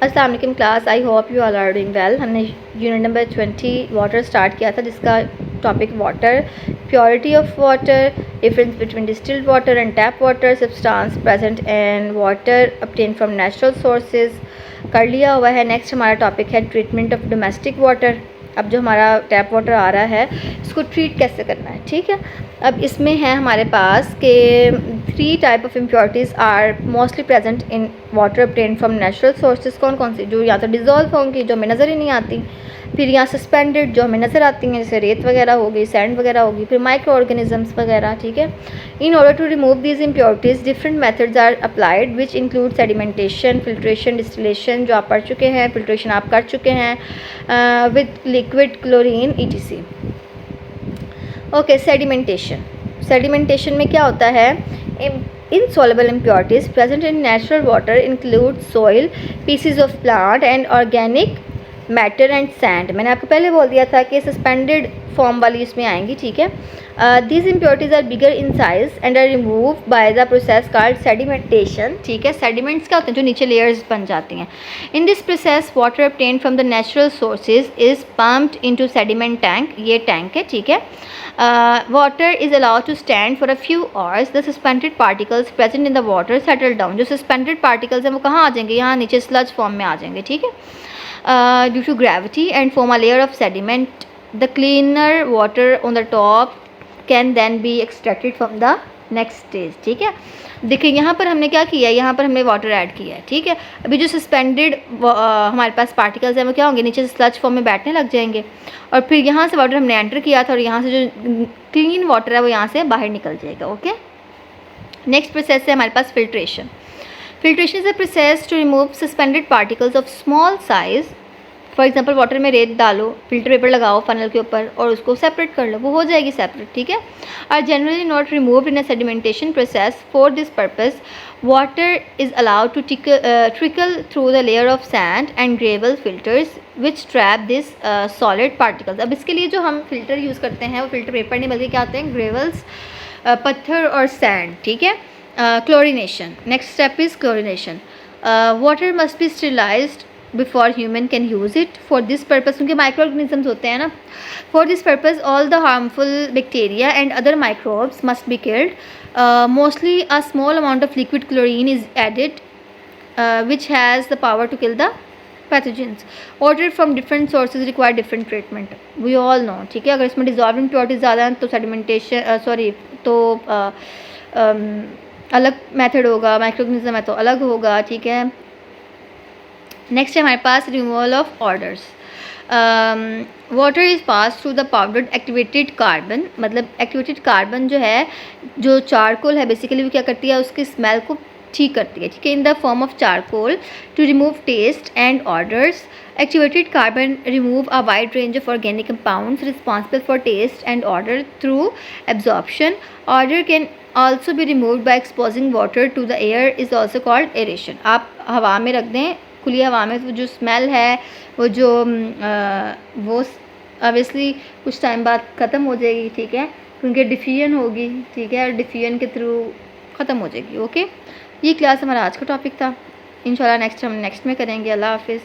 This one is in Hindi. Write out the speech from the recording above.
अस्सलाम वालेकुम class, I hope you all are doing well. हमने यूनिट नंबर 20 वाटर स्टार्ट किया था, जिसका topic water, purity of water, difference between distilled water and tap water, substance present in water obtained from natural sources कर लिया हुआ है। नेक्स्ट हमारा टॉपिक है ट्रीटमेंट ऑफ डोमेस्टिक वाटर। अब जो हमारा टैप वाटर आ रहा है, इसको ट्रीट कैसे करना है, ठीक है। अब इसमें है हमारे पास के 3 type of impurities are mostly present in water obtained from natural sources. कौन कौन सी? जो या तो डिज़ोल्व होंगी, जो हमें नज़र ही नहीं आती, फिर यहाँ सस्पेंडेड, जो हमें नज़र आती हैं, जैसे रेत वगैरह होगी, सैंड वगैरह होगी, फिर माइक्रो ऑर्गेनिजम्स वगैरह, ठीक है। In order to remove these impurities different methods are applied which include sedimentation, filtration, distillation जो आप पढ़ चुके हैं, फिल्ट्रेशन आप कर चुके हैं with liquid chlorine ETC। Okay, sedimentation में क्या होता है? Insoluble impurities present in natural water include soil, pieces of plant and organic matter and sand। मैंने आपको पहले बोल दिया था कि सस्पेंडेड फॉर्म वाली इसमें आएंगी, ठीक है। These impurities are bigger in size and are removed by the process called sedimentation, ठीक है। sediments क्या होते हैं? जो नीचे layers बन जाती हैं। In this process water obtained from the natural sources is pumped into sediment tank, ये टैंक है, ठीक है। Water is allowed to stand for a few hours. The suspended particles present in the water settle down। जो suspended particles हैं वो कहाँ आ जाएंगे? यहाँ नीचे sludge form में आ जाएंगे, ठीक है। Due to gravity and form a layer of sediment, the cleaner water on the top can then be extracted from the next stage, ठीक है। देखिए यहाँ पर हमने क्या किया है, यहाँ पर हमने वाटर ऐड किया है, ठीक है। अभी जो सस्पेंडेड हमारे पास पार्टिकल्स हैं वो क्या होंगे? नीचे से स्लज फॉर्म में बैठने लग जाएंगे, और फिर यहाँ से वाटर हमने एंटर किया था और यहाँ से जो क्लीन वाटर है वो यहाँ से बाहर निकल जाएगा। ओके, नेक्स्ट प्रोसेस है हमारे पास filtration. Filtration is a process to remove suspended particles of small size. For example water में रेत डालो, फिल्टर पेपर लगाओ फनल के ऊपर और उसको सेपरेट कर लो, वो हो जाएगी सेपरेट, ठीक है। Are generally not removed in a sedimentation process. For this purpose water is allowed to trickle through the layer of sand and gravel filters which trap this solid particles. अब इसके लिए जो हम फिल्टर यूज़ करते हैं वो फिल्टर पेपर नहीं बल्कि क्या होते हैं? ग्रेवल्स, पत्थर और सैंड, ठीक है। Chlorination, next step is chlorination. Water must be sterilised before human can use it. For this purpose, क्योंकि माइक्रो ऑर्गेनिजम्स होते हैं ना, for this purpose all the harmful bacteria and other microbes must be killed. Mostly a small amount of liquid chlorine is added which has the power to kill the pathogens. Water from different sources require different treatment, we all know, ठीक है। अगर इसमें डिजॉल्व इम्प्योरिटीज ज़्यादा हैं तो सेडिमेंटेशन अलग मेथड होगा, माइक्रो ऑर्गेनिज्म है तो अलग होगा, ठीक है। नेक्स्ट है हमारे पास removal of orders. Water is pass through the powdered activated carbon. मतलब एक्टिवेटेड कार्बन जो है, जो चारकोल है बेसिकली, वो क्या करती है? उसकी स्मेल को ठीक करती है, ठीक है। In the form of charcoal to remove taste and odours. Activated carbon remove a wide range of organic compounds responsible for taste and odour through absorption. Odour can also be removed by exposing water to the air is also called aeration। आप हवा में रख दें, खुली हवा में, तो जो स्मेल है वो वो ऑब्वियसली कुछ टाइम बाद ख़त्म हो जाएगी, ठीक है, क्योंकि डिफ्यूजन होगी, ठीक है, और डिफ्यूजन के थ्रू ख़त्म हो जाएगी। ओके, ये क्लास हमारा आज का टॉपिक था। इंशाल्लाह नेक्स्ट हम नेक्स्ट में करेंगे। अल्लाह हाफिज़।